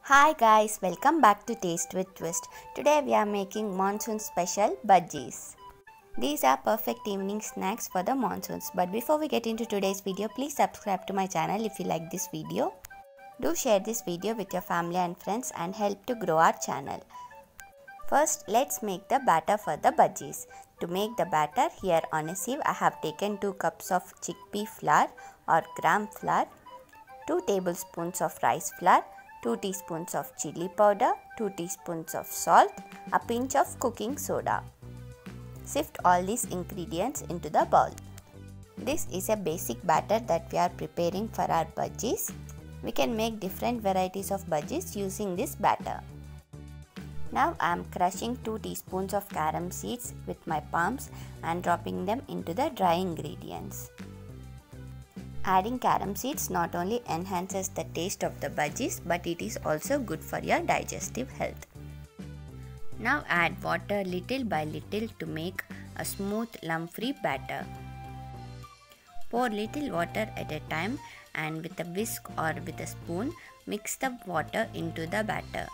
Hi guys, welcome back to Taste with Twist. Today we are making monsoon special bhajis. These are perfect evening snacks for the monsoons. But before we get into today's video, please subscribe to my channel if you like this video. Do share this video with your family and friends and help to grow our channel. First, let's make the batter for the bhajis. To make the batter, here on a sieve I have taken 2 cups of chickpea flour or gram flour, 2 tablespoons of rice flour, 2 teaspoons of chili powder, 2 teaspoons of salt, a pinch of cooking soda. Sift all these ingredients into the bowl. This is a basic batter that we are preparing for our bhajis. We can make different varieties of bhajis using this batter. Now I am crushing 2 teaspoons of carom seeds with my palms and dropping them into the dry ingredients. Adding carom seeds not only enhances the taste of the bhajis, but it is also good for your digestive health. Now add water little by little to make a smooth lump-free batter. Pour little water at a time and with a whisk or with a spoon, mix the water into the batter.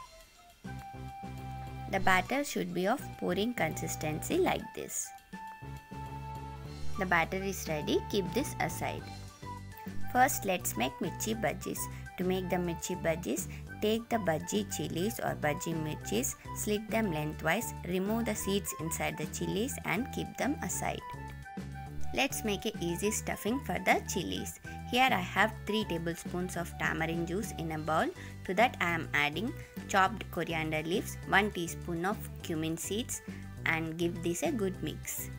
The batter should be of pouring consistency like this. The batter is ready, keep this aside. First, let's make mirchi bhajis. To make the mirchi bhajis, take the bhaji chilies or bhaji mirchis, slit them lengthwise, remove the seeds inside the chilies and keep them aside. Let's make an easy stuffing for the chilies. Here I have 3 tablespoons of tamarind juice in a bowl. To that I am adding chopped coriander leaves, 1 teaspoon of cumin seeds and give this a good mix.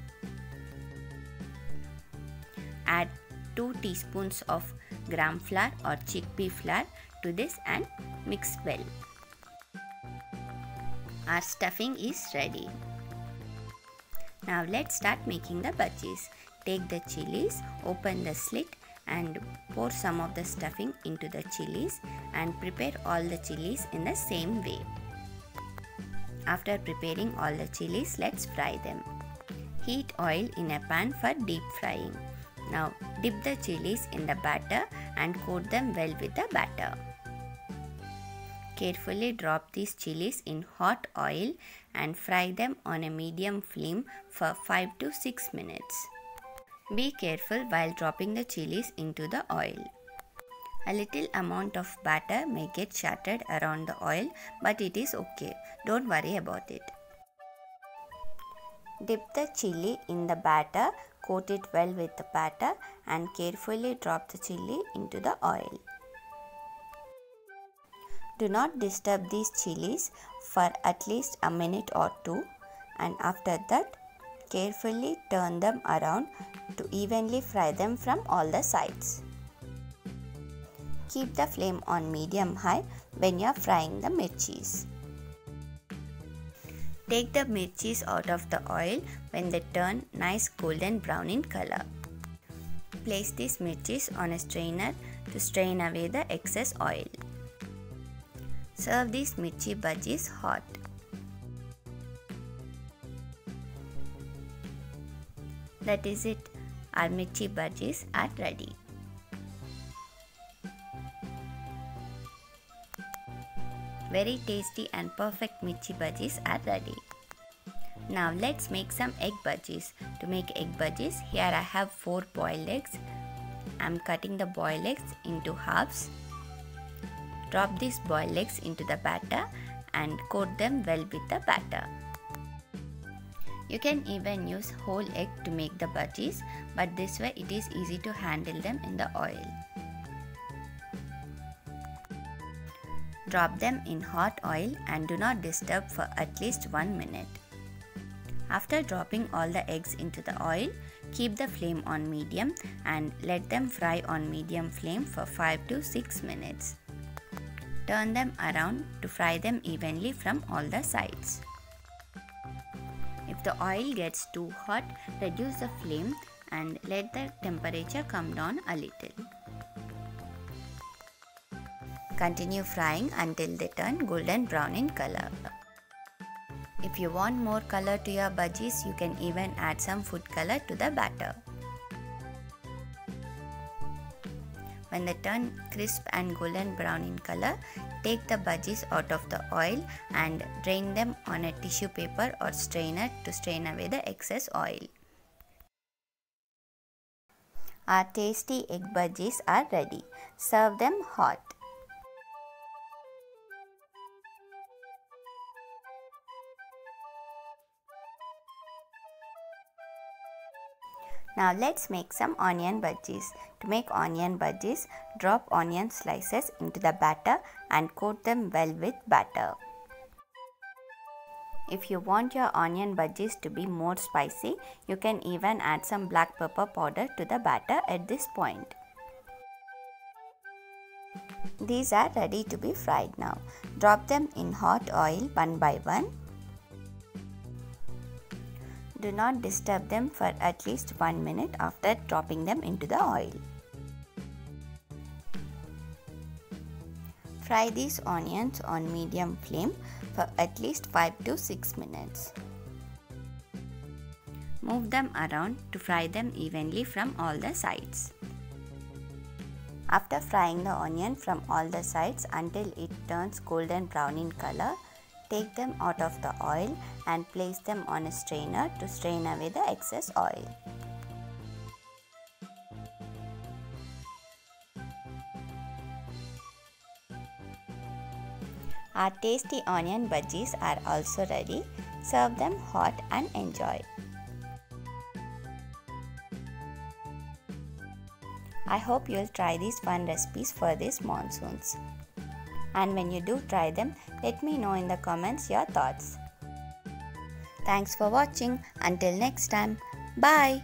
Add 2 teaspoons of gram flour or chickpea flour to this and mix well. Our stuffing is ready. Now let's start making the bhajis. Take the chilies, open the slit and pour some of the stuffing into the chilies and prepare all the chilies in the same way. After preparing all the chilies, let's fry them. Heat oil in a pan for deep frying. Now dip the chilies in the batter and coat them well with the batter. Carefully drop these chilies in hot oil and fry them on a medium flame for 5 to 6 minutes. Be careful while dropping the chilies into the oil. A little amount of batter may get shattered around the oil, but it is okay. Don't worry about it. Dip the chili in the batter, coat it well with the batter and carefully drop the chili into the oil. Do not disturb these chilies for at least a minute or 2 and after that carefully turn them around to evenly fry them from all the sides. Keep the flame on medium-high when you are frying the mirchis. Take the mirchis out of the oil when they turn nice golden brown in color. Place these mirchis on a strainer to strain away the excess oil. Serve these mirchi bhajis hot. That is it. Our mirchi bhajis are ready. Very tasty and perfect mirchi bhajis are ready. Now let's make some egg bhajis. To make egg bhajis, here I have 4 boiled eggs. I am cutting the boiled eggs into halves. Drop these boiled eggs into the batter and coat them well with the batter. You can even use whole egg to make the bhajis, but this way it is easy to handle them in the oil. Drop them in hot oil and do not disturb for at least 1 minute. After dropping all the eggs into the oil, keep the flame on medium and let them fry on medium flame for 5 to 6 minutes. Turn them around to fry them evenly from all the sides. If the oil gets too hot, reduce the flame and let the temperature come down a little. Continue frying until they turn golden brown in color. If you want more color to your bhajis, you can even add some food color to the batter. When they turn crisp and golden brown in color, take the bhajis out of the oil and drain them on a tissue paper or strainer to strain away the excess oil. Our tasty egg bhajis are ready. Serve them hot. Now let's make some onion bhajis. To make onion bhajis, drop onion slices into the batter and coat them well with batter. If you want your onion bhajis to be more spicy, you can even add some black pepper powder to the batter at this point. These are ready to be fried now. Drop them in hot oil one by one. Do not disturb them for at least 1 minute after dropping them into the oil. Fry these onions on medium flame for at least 5 to 6 minutes. Move them around to fry them evenly from all the sides. After frying the onion from all the sides until it turns golden brown in color, take them out of the oil and place them on a strainer to strain away the excess oil. Our tasty onion bhajis are also ready. Serve them hot and enjoy. I hope you'll try these fun recipes for these monsoons. And when you do try them, let me know in the comments your thoughts. Thanks for watching. Until next time, bye.